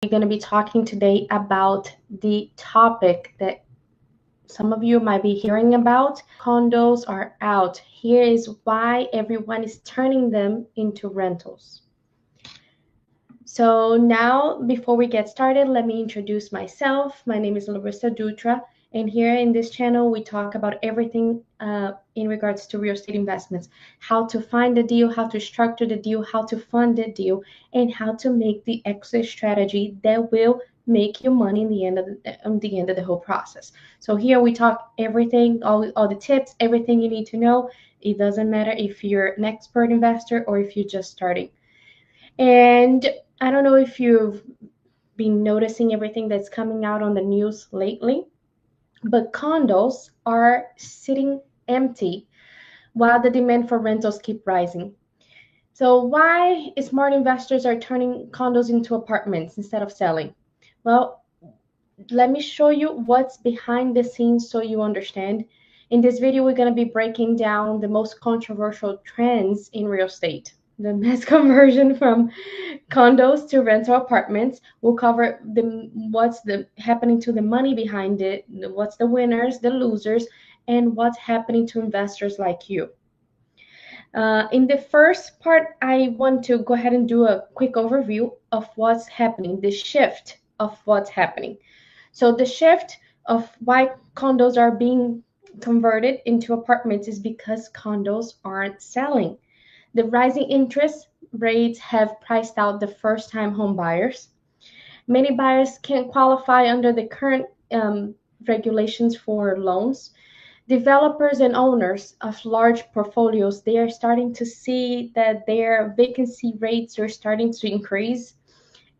We're going to be talking today about the topic that some of you might be hearing about. Condos are out. Here is why everyone is turning them into rentals. So now, before we get started, let me introduce myself. My name is Larissa Dutra, and here in this channel, we talk about everything in regards to real estate investments, how to find the deal, how to structure the deal, how to fund the deal, and how to make the exit strategy that will make you money in the end of the whole process. So here we talk everything, all the tips, everything you need to know. It doesn't matter if you're an expert investor or if you're just starting. And I don't know if you've been noticing everything that's coming out on the news lately, but condos are sitting empty while the demand for rentals keep rising. So why smart investors are turning condos into apartments instead of selling? Well, let me show you what's behind the scenes so you understand. In this video, we're going to be breaking down the most controversial trends in real estate. The mass conversion from condos to rental apartments. We'll cover what's happening to the money behind it, what's the winners, the losers, and what's happening to investors like you. In the first part, I want to go ahead and do a quick overview of what's happening, the shift of what's happening. So the shift of why condos are being converted into apartments is because condos aren't selling. The rising interest rates have priced out the first-time home buyers. Many buyers can't qualify under the current regulations for loans. Developers and owners of large portfolios, they are starting to see that their vacancy rates are starting to increase.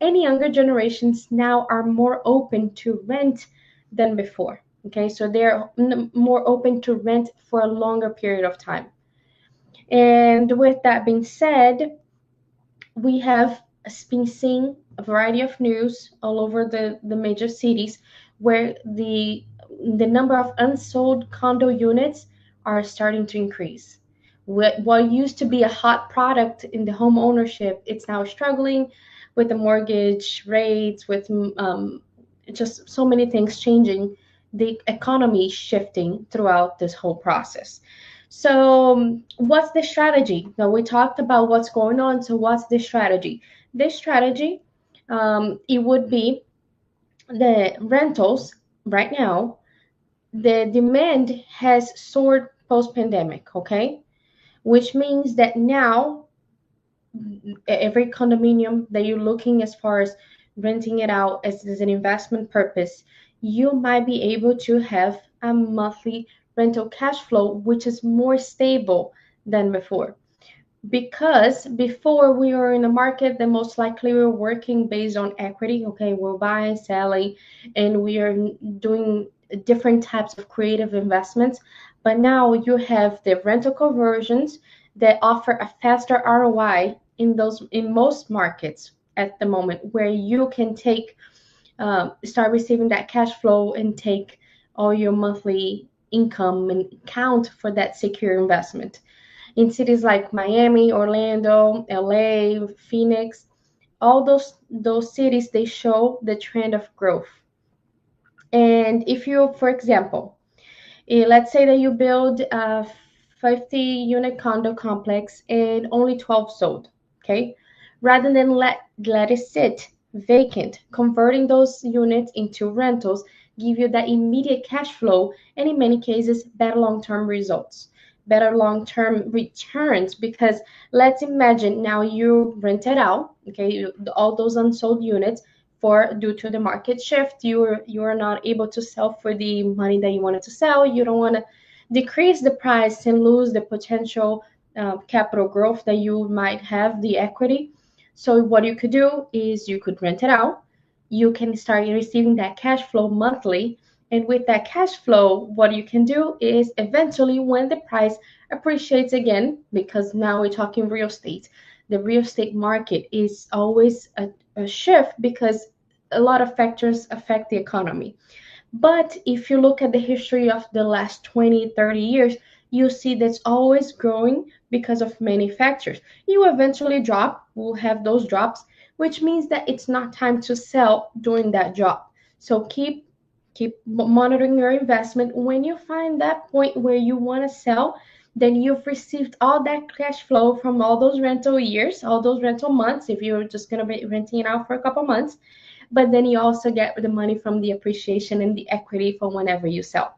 And younger generations now are more open to rent than before. Okay, so they're more open to rent for a longer period of time. And with that being said, we have been seeing a variety of news all over the major cities where the number of unsold condo units are starting to increase. What used to be a hot product in the home ownership, it's now struggling with the mortgage rates, with just so many things changing, the economy shifting throughout this whole process. So, what's the strategy? Now, we talked about what's going on. So, what's the strategy? This strategy, it would be the rentals right now. The demand has soared post-pandemic, okay? Which means that now every condominium that you're looking as far as renting it out as an investment purpose, you might be able to have a monthly rental cash flow, which is more stable than before. Because before we were in the market, then most likely we were working based on equity. Okay, we're buying, selling, and we are doing different types of creative investments. But now you have the rental conversions that offer a faster ROI in most markets at the moment, where you can take start receiving that cash flow and take all your monthly income and count for that secure investment in cities like Miami, Orlando, LA, Phoenix. All those cities, they show the trend of growth. And if you, for example, let's say that you build a 50 unit condo complex and only 12 sold, okay? Rather than let it sit vacant, converting those units into rentals give you that immediate cash flow and in many cases better long-term results, better long-term returns. Because let's imagine now you rent it out, okay, all those unsold units, for due to the market shift, you're not able to sell for the money that you wanted to sell. You don't want to decrease the price and lose the potential capital growth that you might have, the equity. So what you could do is you could rent it out. You can start receiving that cash flow monthly. And with that cash flow, what you can do is eventually when the price appreciates again, because now we're talking real estate, the real estate market is always a shift because a lot of factors affect the economy. But if you look at the history of the last 20, 30 years, you see that's always growing because of many factors. You eventually drop, will have those drops, which means that it's not time to sell during that drop. So keep monitoring your investment. When you find that point where you want to sell, then you've received all that cash flow from all those rental years, all those rental months, if you're just going to be renting it out for a couple months. But then you also get the money from the appreciation and the equity for whenever you sell.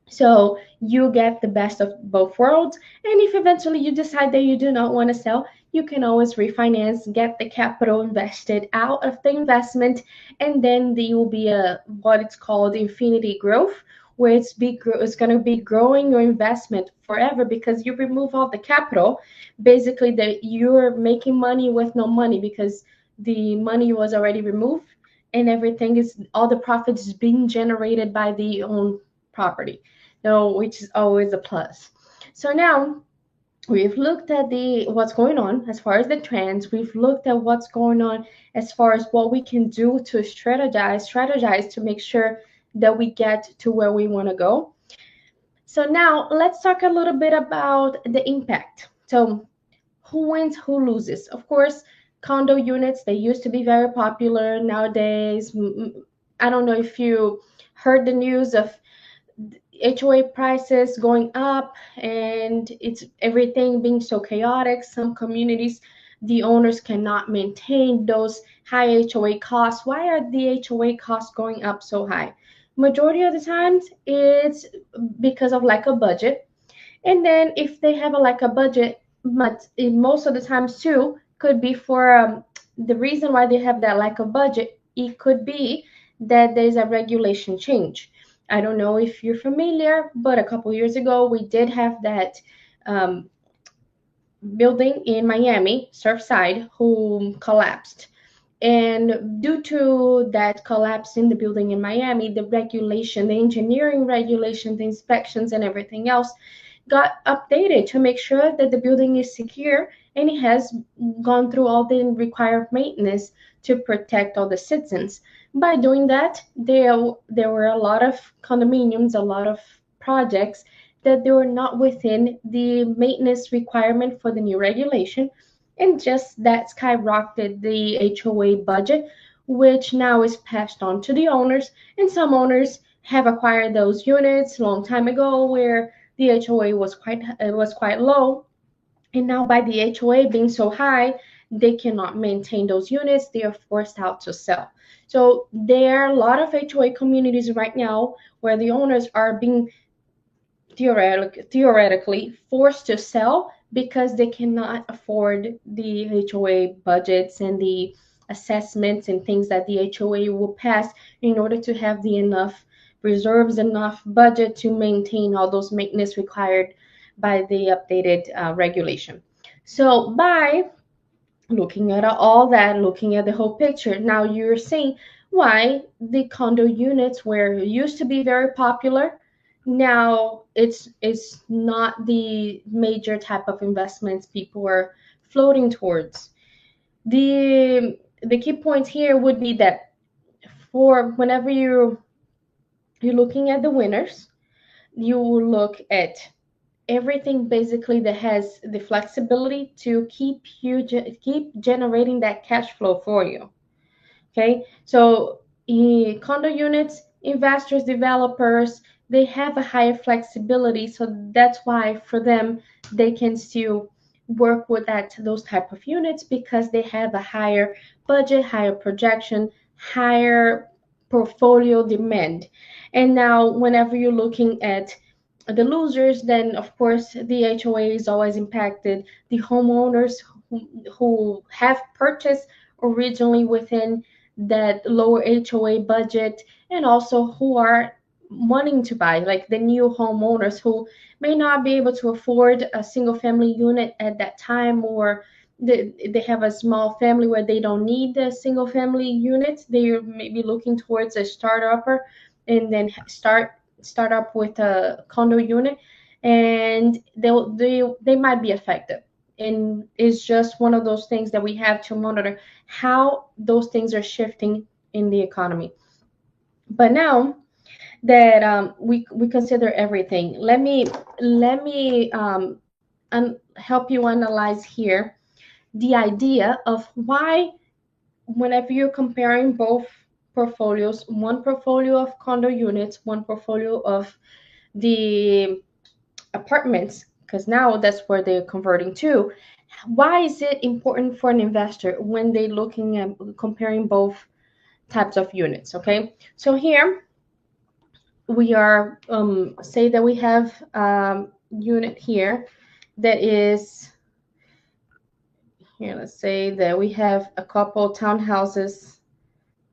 So you get the best of both worlds. And if eventually you decide that you do not want to sell, you can always refinance, get the capital invested out of the investment, and then there will be a what it's called infinity growth, where it's going to be growing your investment forever because you remove all the capital. Basically, that you're making money with no money because the money was already removed, and everything is all the profits is being generated by the own property. No, which is always a plus. So now we've looked at the what's going on as far as the trends. We've looked at what's going on as far as what we can do to strategize to make sure that we get to where we want to go. So now let's talk a little bit about the impact. So who wins, who loses? Of course, condo units, they used to be very popular. Nowadays, I don't know if you heard the news of HOA prices going up and it's everything being so chaotic. Some communities, the owners cannot maintain those high HOA costs. Why are the HOA costs going up so high? Majority of the times it's because of lack of budget. And then if they have a like a budget, but most of the times too could be for the reason why they have that lack of budget. It could be that there's a regulation change. I don't know if you're familiar, but a couple years ago we did have that um, building in Miami, Surfside, who collapsed. And due to that collapse in the building in Miami, the regulation, the engineering regulation, the inspections, and everything else got updated to make sure that the building is secure and it has gone through all the required maintenance to protect all the citizens. By doing that, there were a lot of condominiums, a lot of projects that they were not within the maintenance requirement for the new regulation, and just that skyrocketed the HOA budget, which now is passed on to the owners. And some owners have acquired those units a long time ago where the HOA was quite low, and now by the HOA being so high, they cannot maintain those units. They are forced out to sell. So there are a lot of HOA communities right now where the owners are being theoretically forced to sell because they cannot afford the HOA budgets and the assessments and things that the HOA will pass in order to have the enough reserves, enough budget to maintain all those maintenance required by the updated regulation. So by looking at all that, looking at the whole picture, now you're seeing why the condo units were used to be very popular. Now it's not the major type of investments people are floating towards. The key points here would be that for whenever you're looking at the winners, you will look at everything basically that has the flexibility to keep generating that cash flow for you. Okay, so in condo units, investors, developers, they have a higher flexibility, so that's why for them they can still work with those type of units because they have a higher budget, higher projection, higher portfolio demand. And now whenever you're looking at the losers, then of course the HOA is always impacted. The homeowners who have purchased originally within that lower HOA budget, and also who are wanting to buy, like the new homeowners who may not be able to afford a single family unit at that time, or they have a small family where they don't need a single family unit. They may be looking towards a startupper and then start up with a condo unit, and they might be affected. And it's just one of those things that we have to monitor how those things are shifting in the economy. But now that we consider everything, let me help you analyze here the idea of why whenever you're comparing both portfolios, one portfolio of condo units, one portfolio of the apartments, because now that's where they're converting to. Why is it important for an investor when they're looking at comparing both types of units? Okay, so here we are, say that we have unit here that is here. Let's say that we have a couple townhouses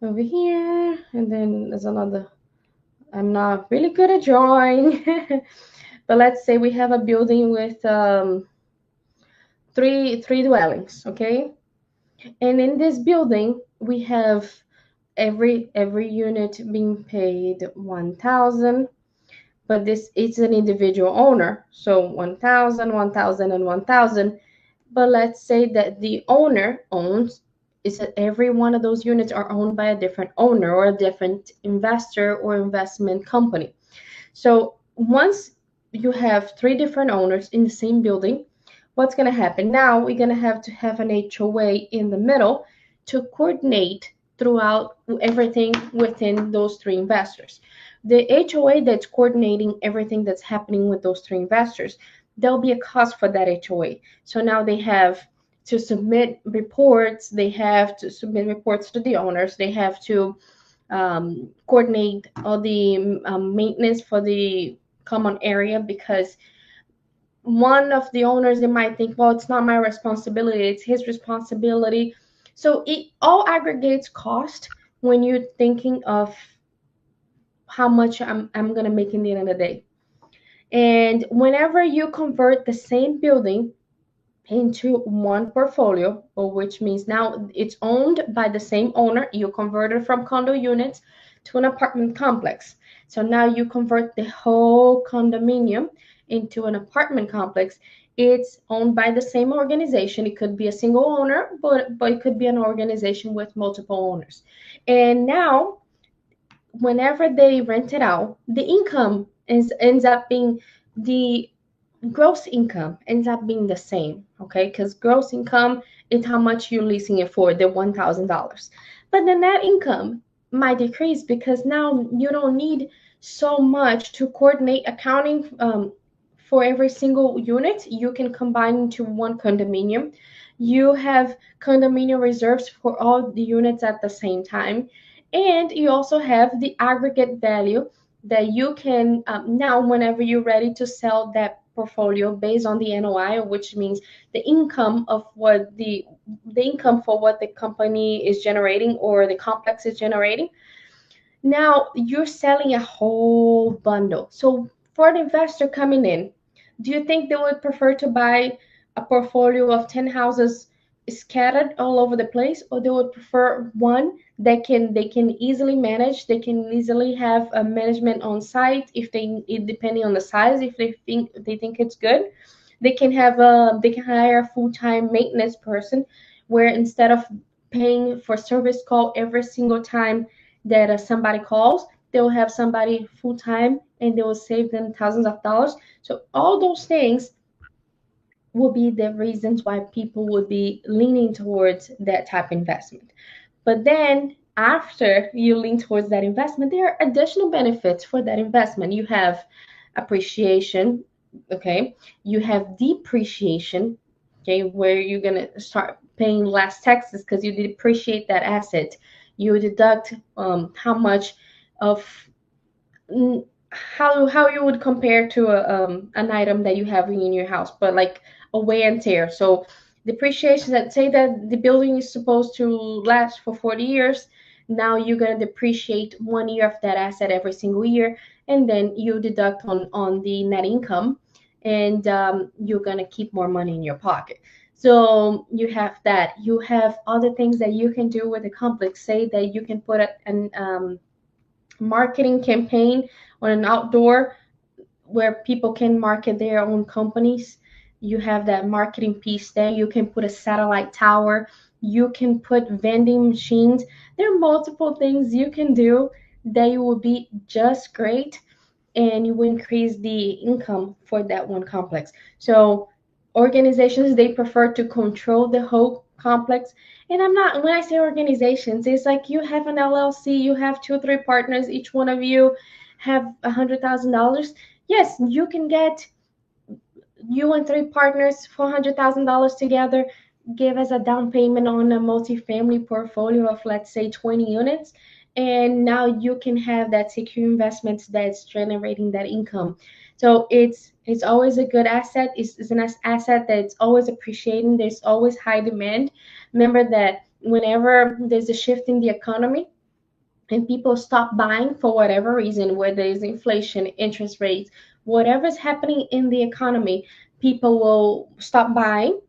over here, and then there's another. I'm not really good at drawing, but let's say we have a building with three dwellings, okay? And in this building, we have every unit being paid 1,000, but this is an individual owner, so 1,000, 1,000, and 1,000. But let's say that the owner owns, is that every one of those units are owned by a different owner or a different investor or investment company. So once you have three different owners in the same building, what's going to happen? Now we're going to have an HOA in the middle to coordinate throughout everything within those three investors. The HOA that's coordinating everything that's happening with those three investors, there'll be a cost for that HOA. So now they have to submit reports, they have to submit reports to the owners, they have to coordinate all the maintenance for the common area, because one of the owners, they might think, well, it's not my responsibility, it's his responsibility. So it all aggregates cost when you're thinking of how much I'm going to make in the end of the day. And whenever you convert the same building into one portfolio, or which means now it's owned by the same owner, you converted from condo units to an apartment complex. So now you convert the whole condominium into an apartment complex. It's owned by the same organization. It could be a single owner, but it could be an organization with multiple owners. And now whenever they rent it out, the income ends up being, the gross income ends up being the same, okay? Because gross income is how much you're leasing it for, the $1,000. But the net income might decrease because now you don't need so much to coordinate accounting for every single unit. You can combine into one condominium. You have condominium reserves for all the units at the same time. And you also have the aggregate value that you can, now whenever you're ready to sell that portfolio based on the NOI, which means the income of what the income for what the company is generating or the complex is generating. Now you're selling a whole bundle. So for an investor coming in, do you think they would prefer to buy a portfolio of 10 houses scattered all over the place, or they would prefer one that they can easily manage, they can easily have a management on site if depending on the size, if they think it's good, they can have they can hire a full-time maintenance person, where instead of paying for service call every single time that somebody calls, they will have somebody full-time and they will save them thousands of dollars. So all those things will be the reasons why people would be leaning towards that type of investment. But then after you lean towards that investment, there are additional benefits for that investment. You have appreciation, okay? You have depreciation, okay, where you're gonna start paying less taxes because you depreciate that asset. You deduct how much of how you would compare to an item that you have in your house, but like a wear and tear. So depreciation, that say that the building is supposed to last for 40 years, now you're going to depreciate 1 year of that asset every single year, and then you deduct on the net income, and you're going to keep more money in your pocket. So you have that. You have other things that you can do with the complex. Say that you can put an marketing campaign on an outdoor where people can market their own companies. You have that marketing piece there. You can put a satellite tower. You can put vending machines. There are multiple things you can do that will be just great, and you will increase the income for that one complex. So organizations, they prefer to control the whole complex. And I'm not, when I say organizations, it's like you have an LLC, you have two or three partners, each one of you have $100,000. Yes, you can get, you and three partners, $400,000 together, give as a down payment on a multifamily portfolio of, let's say, 20 units. And now you can have that secure investments that's generating that income. So it's always a good asset. It's an asset that's always appreciating. There's always high demand. Remember that whenever there's a shift in the economy, and people stop buying for whatever reason, whether there's inflation, interest rates, whatever's happening in the economy, people will stop buying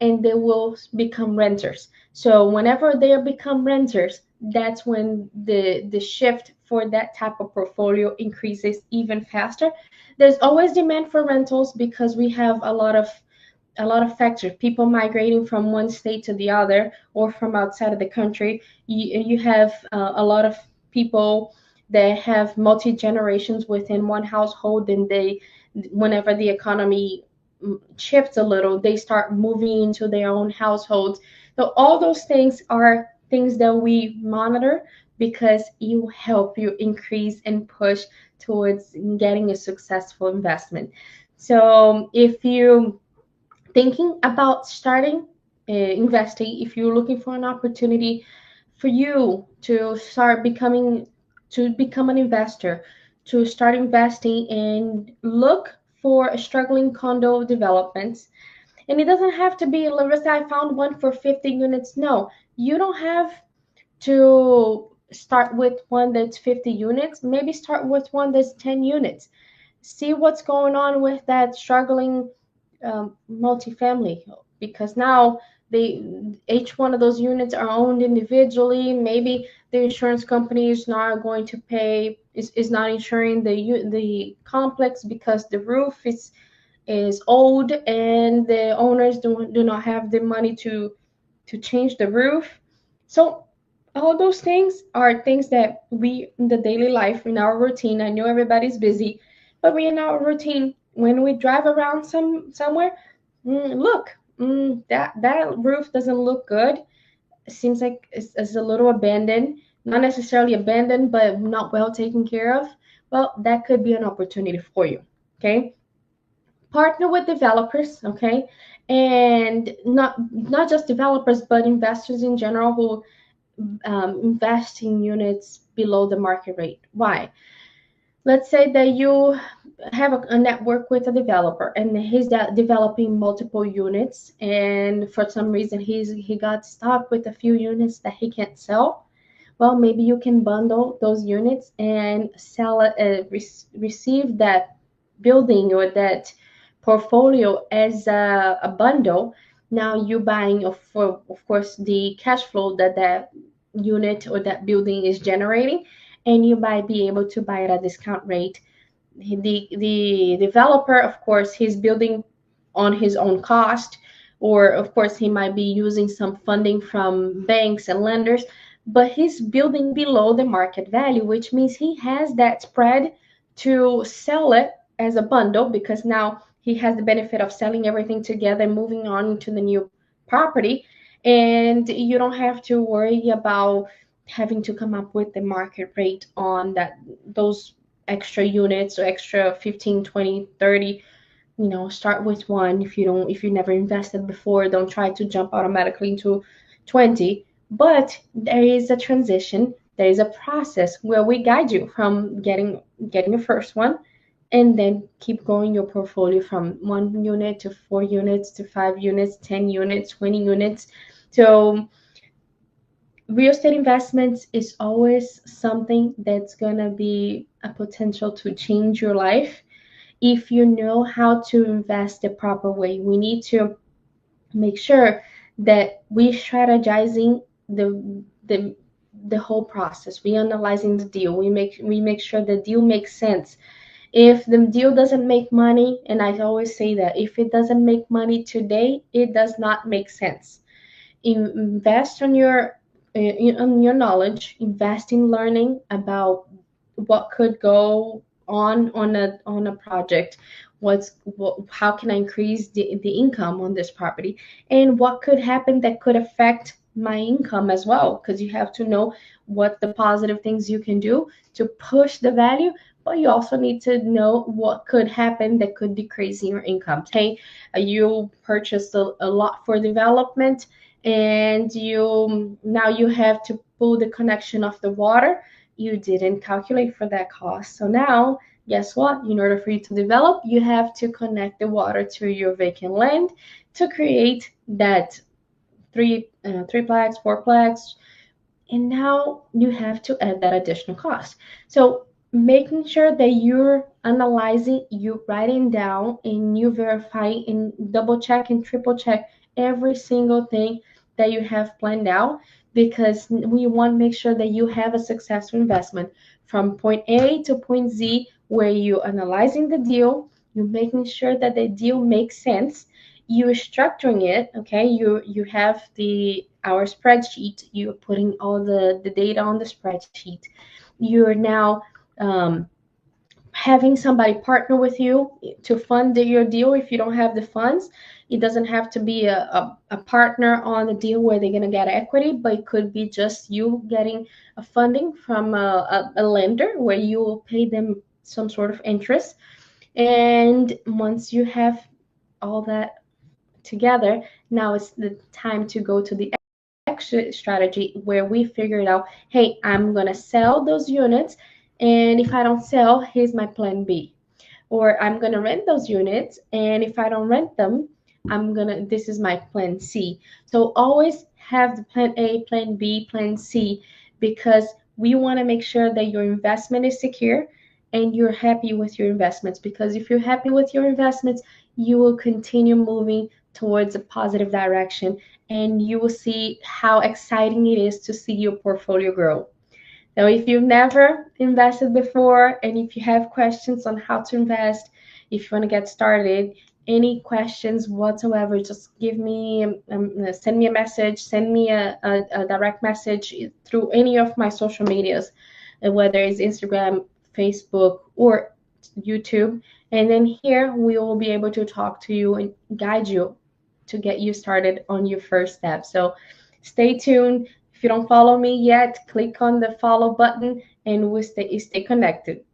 and they will become renters. So whenever they become renters, that's when the shift for that type of portfolio increases even faster. There's always demand for rentals because we have a lot of factors, people migrating from one state to the other or from outside of the country. You have a lot of people that have multi generations within one household, and they, whenever the economy shifts a little, they start moving into their own households. So all those things are things that we monitor because you help you increase and push towards getting a successful investment. So if you thinking about starting investing, if you're looking for an opportunity for you to start becoming, to become an investor, to start investing, and look for struggling condo developments. And it doesn't have to be, Larissa, I found one for 50 units. No, you don't have to start with one that's 50 units. Maybe start with one that's 10 units. See what's going on with that struggling multifamily, because now they, each one of those units are owned individually. Maybe the insurance company is not going to pay, is not insuring the complex because the roof is old and the owners do not have the money to change the roof. So all those things are things that we, in the daily life, in our routine, I know everybody's busy, but we, in our routine, when we drive around somewhere, look, that roof doesn't look good. It seems like it's a little abandoned, not necessarily abandoned, but not well taken care of. Well, that could be an opportunity for you. Okay, partner with developers. Okay, and not just developers, but investors in general who invest in units below the market rate. Why? Let's say that you have a network with a developer and he's developing multiple units, and for some reason he got stuck with a few units that he can't sell. Well, maybe you can bundle those units and sell it, receive that building or that portfolio as a bundle. Now you buying, of course, the cash flow that that unit or that building is generating, and you might be able to buy it at a discount rate. The developer, of course, he's building on his own cost, or of course he might be using some funding from banks and lenders, but he's building below the market value, which means he has that spread to sell it as a bundle, because now he has the benefit of selling everything together and moving on to the new property. And you don't have to worry about having to come up with the market rate on that, those extra units or extra 15, 20, 30. Start with one. If you never invested before, don't try to jump automatically into 20. But there is a transition, there is a process where we guide you from getting a first one, and then keep growing your portfolio from 1 unit to 4 units to 5 units, 10 units, 20 units. So real estate investments is always something that's going to be a potential to change your life if you know how to invest the proper way. We need to make sure that we strategizing the whole process. We analyzing the deal. We make sure the deal makes sense. If the deal doesn't make money, and I always say that if it doesn't make money today, it does not make sense. Invest on your knowledge, invest in learning about what could go on a project, how can I increase the income on this property, and what could happen that could affect my income as well, because you have to know what the positive things you can do to push the value, but you also need to know what could happen that could decrease your income. Say you purchased a lot for development, and you have to pull the connection of the water. You didn't calculate for that cost, so now guess what? In order for you to develop, you have to connect the water to your vacant land to create that threeplex, fourplex, and now you have to add that additional cost. So making sure that you're analyzing, you writing down, and you verify and double check and triple check every single thing that you have planned out, because we want to make sure that you have a successful investment from point A to point Z, where you're analyzing the deal, you're making sure that the deal makes sense, you're structuring it. Okay, you have the our spreadsheet, you're putting all the data on the spreadsheet, you're now having somebody partner with you to fund your deal. If you don't have the funds, it doesn't have to be a partner on the deal where they're going to get equity, but it could be just you getting a funding from a lender where you will pay them some sort of interest. And once you have all that together, now it's the time to go to the exit strategy, where we figured out, hey, I'm going to sell those units. And if I don't sell, here's my plan B. Or I'm going to rent those units. And if I don't rent them, this is my plan C. So always have the plan A, plan B, plan C, because we want to make sure that your investment is secure and you're happy with your investments. Because if you're happy with your investments, you will continue moving towards a positive direction, and you will see how exciting it is to see your portfolio grow. So if you've never invested before, and if you have questions on how to invest, if you want to get started, any questions whatsoever, just send me a message, send me a direct message through any of my social medias, whether it's Instagram, Facebook, or YouTube. And then here we will be able to talk to you and guide you to get you started on your first step. So stay tuned. If you don't follow me yet, click on the follow button and we'll stay connected.